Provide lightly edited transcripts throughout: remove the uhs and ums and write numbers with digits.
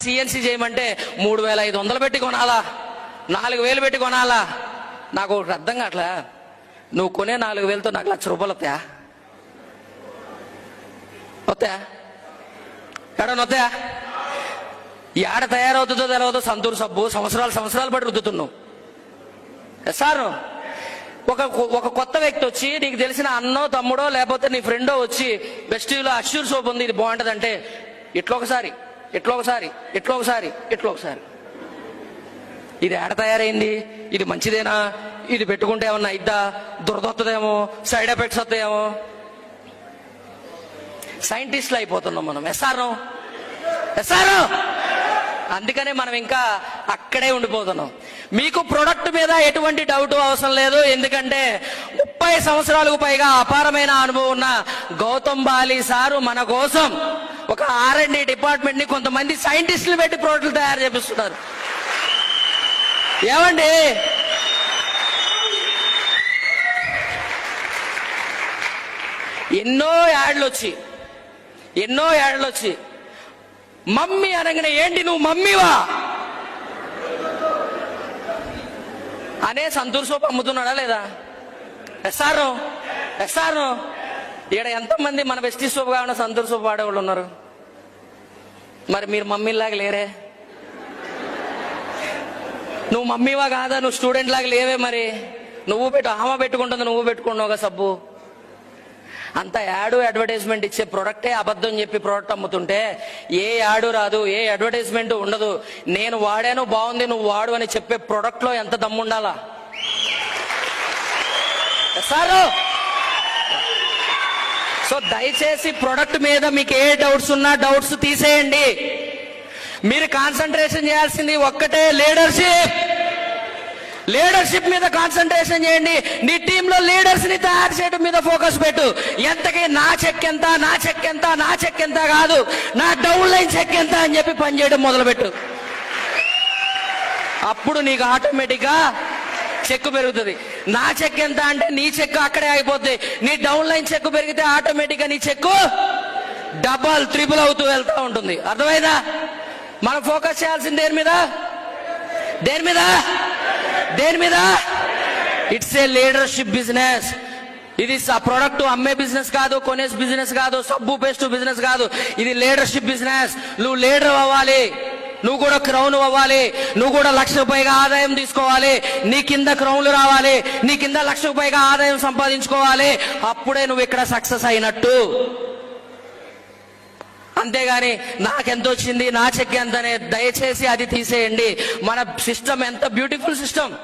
CNC చేయమంటే 3,500 పెట్టి కొనాలా, 4,000 పెట్టి కొనాలా? నాకు ఒకటి అర్థం కావట్లే. నువ్వు కొనే 4,000తో నాకు ₹1,00,000 వస్తాయా? వస్తాయా? ఎడన వస్తాయా? ఏడ తయారవుతుందో తెలియదు సంతూర్ సబ్బు సంవత్సరాలు బట్టి రుద్దుతున్నావు సార్. ఒక కొత్త వ్యక్తి వచ్చి నీకు తెలిసిన అన్నో తమ్ముడో లేకపోతే నీ ఫ్రెండో వచ్చి బెస్టీలో అష్యూర్ సోప్ ఉంది, ఇది బాగుంటుంది అంటే ఇట్లొకసారి ఇది ఏడ తయారైంది, ఇది మంచిదేనా, ఇది పెట్టుకుంటే ఏమన్నా ఇద్దా, దురదొత్తదేమో, సైడ్ ఎఫెక్ట్స్ వస్తాయేమో. సైంటిస్టులు అయిపోతున్నాం మనం. ఎస్ఆర్ అందుకనే మనం ఇంకా అక్కడే ఉండిపోతున్నాం. మీకు ప్రొడక్ట్ మీద ఎటువంటి డౌట్ అవసరం లేదు, ఎందుకంటే 30 సంవత్సరాలకు పైగా అపారమైన అనుభవం ఉన్న గౌతమ్ బాలి సారు మన కోసం ఒక R&D డిపార్ట్మెంట్ ని కొంతమంది సైంటిస్టులు పెట్టి ప్రోడక్ట్లు తయారు చేపిస్తున్నారు. ఏమండి, ఎన్నో యాడ్లు వచ్చి మమ్మీ అనగానే ఏంటి నువ్వు మమ్మీవా అనే సంతూర్ సోప్ అమ్ముతున్నాడా లేదా? ఎస్ఆర్ ఇక్కడ ఎంతమంది మన వెస్టీ సోప్ కాకుండా సంతూర్ సోప్ వాడేవాళ్ళు ఉన్నారు? మరి మీరు మమ్మీలాగా లేరే? నువ్వు మమ్మీవా కాదా? నువ్వు స్టూడెంట్ లాగా లేవే. మరి ఆమె పెట్టుకుంటుంది, నువ్వు పెట్టుకున్నావుగా సబ్బు. అంత యాడు అడ్వర్టైజ్మెంట్ ఇచ్చే ప్రొడక్టే అబద్ధం చెప్పి ప్రోడక్ట్ అమ్ముతుంటే ఏ యాడు రాదు, ఏ అడ్వర్టైజ్మెంట్ ఉండదు. నేను వాడాను బాగుంది నువ్వు వాడు అని చెప్పే ప్రొడక్ట్ లో ఎంత దమ్ము ఉండాలా సారు? సో దయచేసి ప్రొడక్ట్ మీద మీకు ఏ డౌట్స్ ఉన్నా డౌట్స్ తీసేయండి. మీరు కాన్సన్ట్రేషన్ చేయాల్సింది ఒక్కటే, లీడర్షిప్ మీద కాన్సన్ట్రేషన్ చేయండి. నీ టీంలో లీడర్స్ ని తయారు చేయడం మీద ఫోకస్ పెట్టు. ఎంతకీ నా చెక్ ఎంత కాదు, నా డౌన్ లైన్ చెక్ ఎంత అని చెప్పి పనిచేయడం మొదలుపెట్టు. అప్పుడు నీకు ఆటోమేటిక్ గా చెక్ పెరుగుతుంది. నా చెక్ ఎంత అంటే నీ చెక్ అక్కడే అయిపోద్ది. నీ డౌన్ లైన్ చెక్ పెరిగితే ఆటోమేటిక్ గా నీ చెక్ డబల్ ట్రిపుల్ అవుతూ వెళ్తూ ఉంటుంది. అర్థమైందా? మనం ఫోకస్ చేయాల్సింది దేని మీద? It's a leadership business. ఇది ప్రొడక్ట్ అమ్మే బిజినెస్ కాదు, కొనే బిజినెస్ కాదు, సబ్బు పేస్ట్ బిజినెస్ కాదు. ఇది లీడర్షిప్ బిజినెస్. నువ్వు లీడర్ అవ్వాలి, నువ్వు కూడా క్రౌన్ అవ్వాలి, నువ్వు కూడా 1,00,000 పైగా ఆదాయం తీసుకోవాలి, నీ కింద క్రౌన్లు రావాలి, నీ కింద 1,00,000 పైగా ఆదాయం సంపాదించుకోవాలి. అప్పుడే నువ్వు ఇక్కడ సక్సెస్ అయినట్టు. అంతేగాని నాకెంత వచ్చింది, నా చెక్ ఎంతనే దయచేసి అది తీసేయండి. మన సిస్టమ్ ఎంత బ్యూటిఫుల్ సిస్టమ్.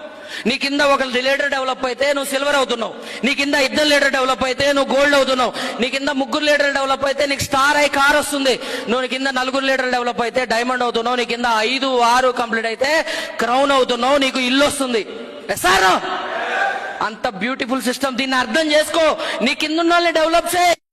నీ కింద ఒక లీడర్ డెవలప్ అయితే నువ్వు సిల్వర్ అవుతున్నావు, నీ కింద 2 లీడర్ డెవలప్ అయితే నువ్వు గోల్డ్ అవుతున్నావు, నీ కింద 3 లీడర్ డెవలప్ అయితే నీకు స్టార్ ఐ కార్ వస్తుంది, నువ్వు కింద 4 లీడర్ డెవలప్ అయితే డైమండ్ అవుతున్నావు, నీ కింద 5, 6 కంప్లీట్ అయితే క్రౌన్ అవుతున్నావు, నీకు ఇల్లు వస్తుంది. సార్ అంత బ్యూటిఫుల్ సిస్టమ్. దీన్ని అర్థం చేసుకో, నీ కింద ఉన్న వాళ్ళని డెవలప్ చేయి.